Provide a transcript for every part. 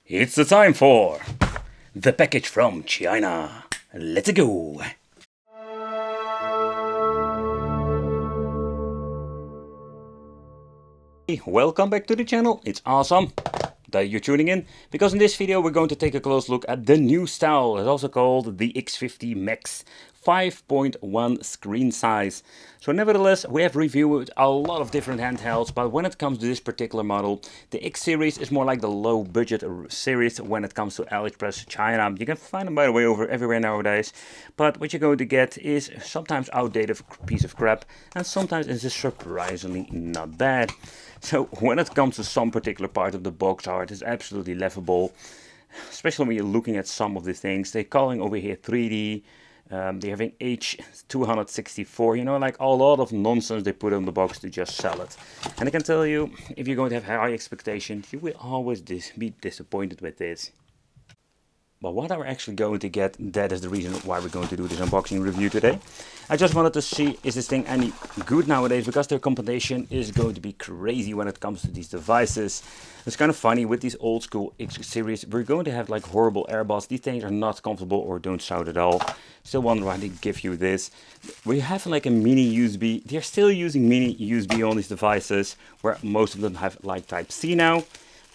It's the time for the package from China. Let's go. Welcome back to the channel. It's awesome that you're tuning in, because in this video we're going to take a close look at the new style. It's also called the X50 Max 5.1 screen size. So nevertheless, we have reviewed a lot of different handhelds, but when it comes to this particular model, the X series is more like the low budget series when it comes to AliExpress China. You can find them, by the way, over everywhere nowadays, but what you're going to get is sometimes outdated piece of crap, and sometimes it's just surprisingly not bad. So when it comes to some particular part of the box art, it's absolutely laughable, especially when you're looking at some of the things. They're calling over here 3D, they're having H264, you know, like a lot of nonsense they put on the box to just sell it. And I can tell you, if you're going to have high expectations, you will always be disappointed with this. But what are we actually going to get, that is the reason why we're going to do this unboxing review today. I just wanted to see, is this thing any good nowadays, because their competition is going to be crazy when it comes to these devices. It's kind of funny, with these old school X series, we're going to have like horrible airbots. These things are not comfortable or don't sound at all. Still wonder why they give you this. We have like a mini USB. They're still using mini USB on these devices, where most of them have like Type-C now.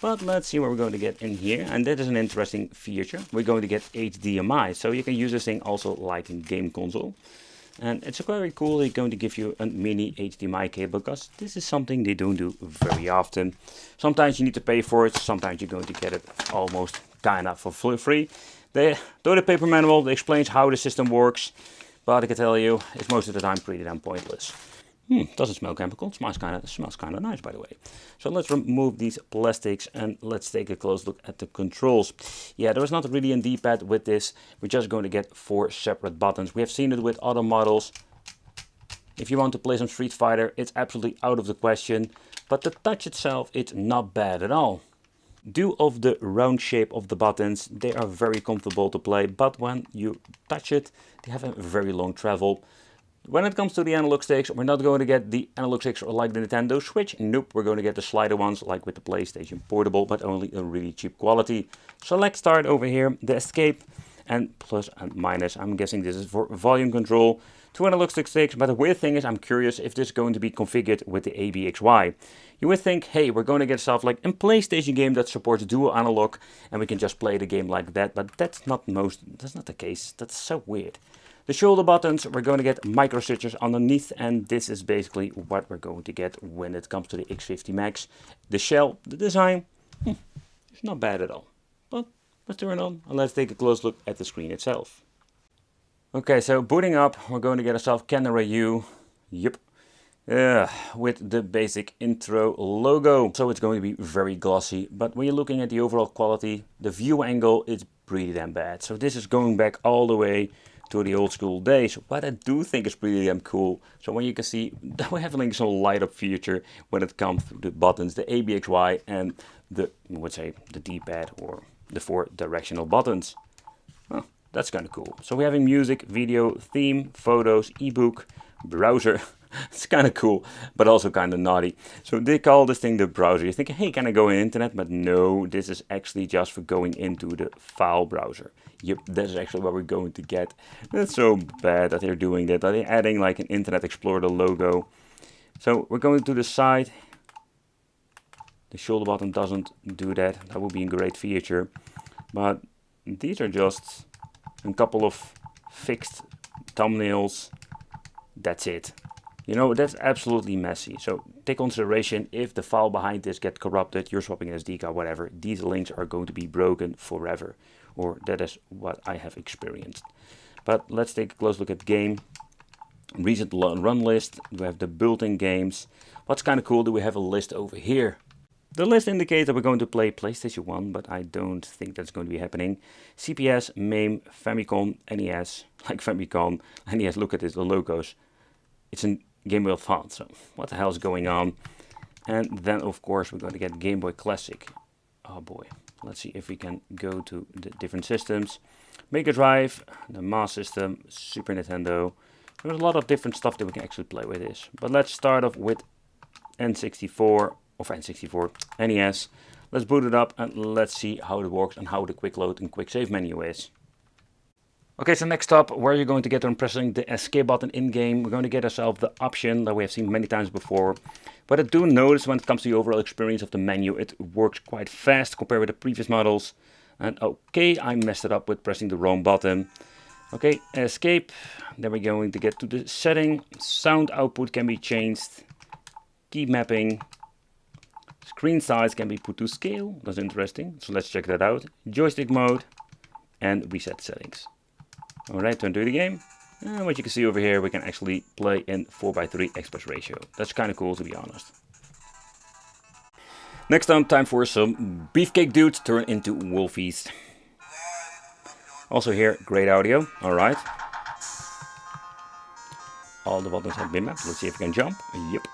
But let's see what we're going to get in here, and that is an interesting feature. We're going to get Hdmi, so you can use this thing also like in game console. And it's very cool, they're going to give you a mini Hdmi cable, because this is something they don't do very often. Sometimes you need to pay for it, sometimes you're going to get it almost kinda for free. The toilet paper manual explains how the system works, but I can tell you, it's most of the time pretty damn pointless. Doesn't smell chemical. It smells kind of nice, by the way. So let's remove these plastics and let's take a close look at the controls. Yeah, there is not really a D-pad with this. We're just going to get 4 separate buttons. We have seen it with other models. If you want to play some Street Fighter, it's absolutely out of the question. But the touch itself, it's not bad at all. Due of the round shape of the buttons, they are very comfortable to play. But when you touch it, they have a very long travel. When it comes to the analog sticks, we're not going to get the analog sticks like the Nintendo Switch. Nope, we're going to get the slider ones like with the PlayStation Portable, but only a really cheap quality. So let's start over here, the escape, and plus and minus. I'm guessing this is for volume control. 2 analog sticks, but the weird thing is I'm curious if this is going to be configured with the ABXY. You would think, hey, we're going to get stuff like a PlayStation game that supports dual analog, and we can just play the game like that, but that's not the case. That's so weird. The shoulder buttons, we're going to get micro switches underneath, and this is basically what we're going to get when it comes to the X50 Max. The shell, the design, it's not bad at all. But let's turn it on and let's take a close look at the screen itself. Okay, so booting up, we're going to get ourselves camera U. Yep. With the basic intro logo. So it's going to be very glossy, but when you're looking at the overall quality, the view angle is pretty damn bad. So this is going back all the way to the old school days, but I do think it's pretty damn cool. So when you can see that we have like some light up feature when it comes to the buttons, the ABXY and the, let's say, the D-pad or the 4 directional buttons. Well, that's kind of cool. So we're having music, video, theme, photos, ebook, browser. It's kind of cool, but also kind of naughty. So they call this thing the browser. You're thinking, hey, can I go in internet? But no, this is actually just for going into the file browser. Yep, that's actually what we're going to get. That's so bad that they're doing that. They're adding like an Internet Explorer logo. So we're going to the side. The shoulder button doesn't do that. That would be a great feature. But these are just a couple of fixed thumbnails. That's it. You know, that's absolutely messy. So take consideration, if the file behind this gets corrupted, you're swapping an SD card, whatever, these links are going to be broken forever. Or that is what I have experienced. But let's take a close look at the game. Recent run list. We have the built-in games. What's kind of cool, do we have a list over here. The list indicates that we're going to play PlayStation 1, but I don't think that's going to be happening. CPS, MAME, Famicom, NES, like Famicom, NES, look at this, the logos. It's a Game Boy Advance, so what the hell is going on? And then of course we're going to get Game Boy Classic. Oh boy, let's see if we can go to the different systems. Mega Drive, the Master System, Super Nintendo. There's a lot of different stuff that we can actually play with this. But let's start off with N64, NES. Let's boot it up and let's see how it works and how the quick load and quick save menu is. Okay, so next up, where you're going to get on pressing the escape button in-game, we're going to get ourselves the option that we have seen many times before. But I do notice when it comes to the overall experience of the menu, it works quite fast compared with the previous models. And okay, I messed it up with pressing the wrong button. Okay, escape. Then we're going to get to the setting. Sound output can be changed. Key mapping. Screen size can be put to scale. That's interesting. So let's check that out. Joystick mode and reset settings. Alright, turn to the game. And what you can see over here, we can actually play in 4:3 aspect ratio. That's kind of cool, to be honest. Next up, time for some beefcake dudes turn into wolfies. Also here, great audio. Alright. All the buttons have been mapped. Let's see if we can jump. Yep.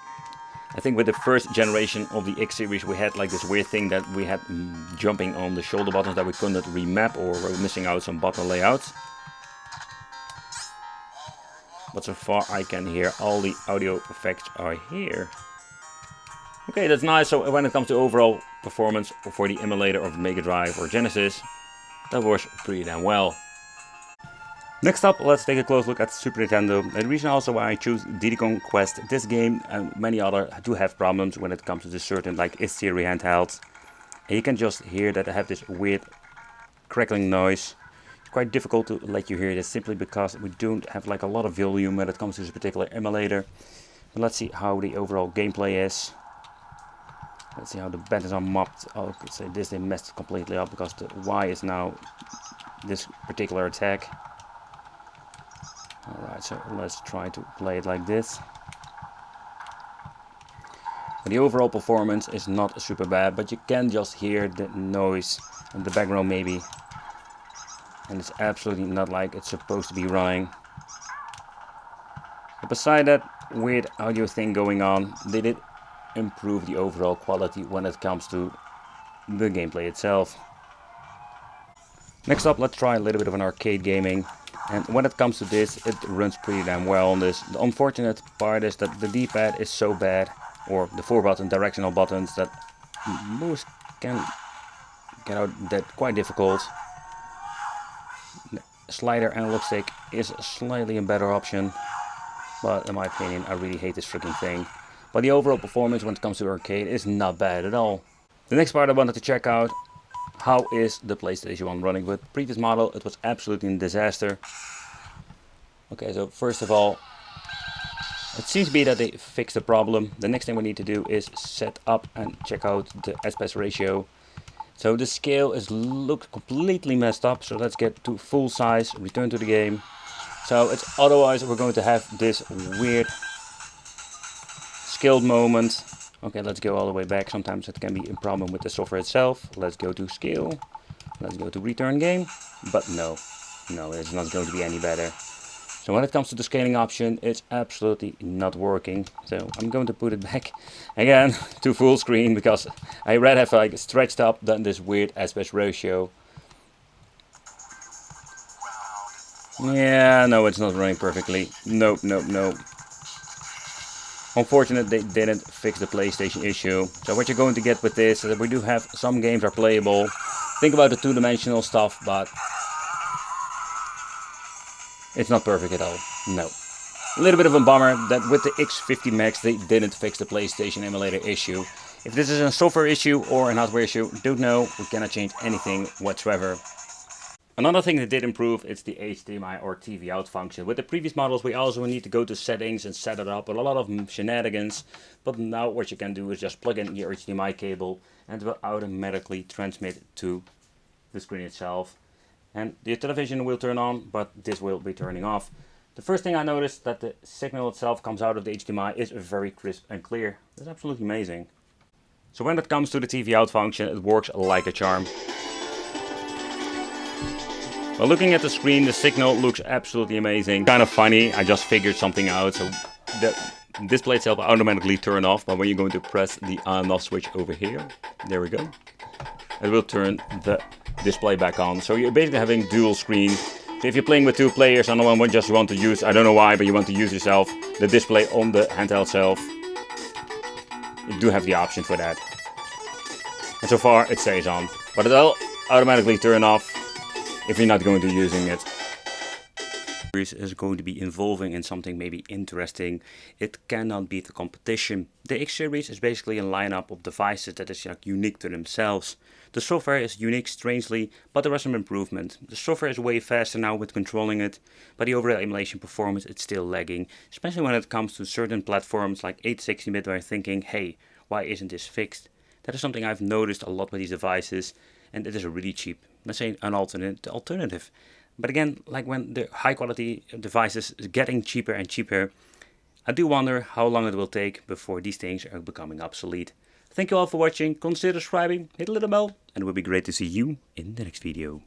I think with the first generation of the X series, we had like this weird thing that we had jumping on the shoulder buttons that we couldn't remap, or were missing out some button layouts. But so far I can hear all the audio effects are here. Okay, that's nice. So when it comes to overall performance for the emulator of Mega Drive or Genesis, that works pretty damn well. Next up, let's take a close look at Super Nintendo. And the reason also why I choose Diddy Kong Quest, this game and many other do have problems when it comes to this certain like X-series handhelds. And you can just hear that I have this weird crackling noise. Quite difficult to let you hear this simply because we don't have like a lot of volume when it comes to this particular emulator. But let's see how the overall gameplay is. Let's see how the buttons are mapped. Oh, I could say this they messed it completely up because the Y is now this particular attack. Alright, so let's try to play it like this. But the overall performance is not super bad, but you can just hear the noise in the background maybe. And it's absolutely not like it's supposed to be running. But beside that weird audio thing going on, they did improve the overall quality when it comes to the gameplay itself. Next up, let's try a little bit of an arcade gaming. And when it comes to this, it runs pretty damn well on this. The unfortunate part is that the D-pad is so bad, or the 4-button directional buttons, that most can get out that quite difficult. Slider analog stick is slightly a better option, but in my opinion I really hate this freaking thing. But the overall performance when it comes to arcade is not bad at all. The next part I wanted to check out, how is the PlayStation 1 running? With the previous model it was absolutely a disaster. Okay, so first of all, it seems to be that they fixed the problem. The next thing we need to do is set up and check out the aspect ratio. So the scale is looked completely messed up, so let's get to full size, return to the game. So it's otherwise we're going to have this weird scaled moment. Okay, let's go all the way back. Sometimes it can be a problem with the software itself. Let's go to scale. Let's go to return game. But no, it's not going to be any better. So when it comes to the scaling option, it's absolutely not working. So I'm going to put it back again to full screen because I rather have like stretched up than this weird aspect ratio. Yeah, no, it's not running perfectly. Nope. Unfortunately, they didn't fix the PlayStation issue. So what you're going to get with this is that we do have some games are playable. Think about the two-dimensional stuff, but it's not perfect at all. No. A little bit of a bummer that with the X50 Max they didn't fix the PlayStation emulator issue. If this is a software issue or an hardware issue, don't know. We cannot change anything whatsoever. Another thing that did improve is the HDMI or TV out function. With the previous models we also need to go to settings and set it up with a lot of shenanigans. But now what you can do is just plug in your HDMI cable and it will automatically transmit to the screen itself. And the television will turn on, but this will be turning off. The first thing I noticed that the signal itself comes out of the HDMI is very crisp and clear. That's absolutely amazing. So when it comes to the TV out function, it works like a charm. Well, looking at the screen, the signal looks absolutely amazing. Kind of funny, I just figured something out. So the display itself will automatically turn off, but when you're going to press the on and off switch over here, there we go, it will turn the display back on. So you're basically having dual screen. So if you're playing with two players and one just want to use, I don't know why, but you want to use yourself, the display on the handheld itself, you do have the option for that. And so far it stays on, but it'll automatically turn off if you're not going to be using it. Is going to be involving in something maybe interesting. It cannot beat the competition. The X series is basically a lineup of devices that is unique to themselves. The software is unique strangely, but there was some improvement. The software is way faster now with controlling it, but the overall emulation performance it's still lagging, especially when it comes to certain platforms like 860-bit where I'm thinking, hey, why isn't this fixed? That is something I've noticed a lot with these devices, and it is really cheap. Let's say an alternative. But again, like when the high quality devices is getting cheaper and cheaper, I do wonder how long it will take before these things are becoming obsolete. Thank you all for watching, consider subscribing, hit the little bell, and it would be great to see you in the next video.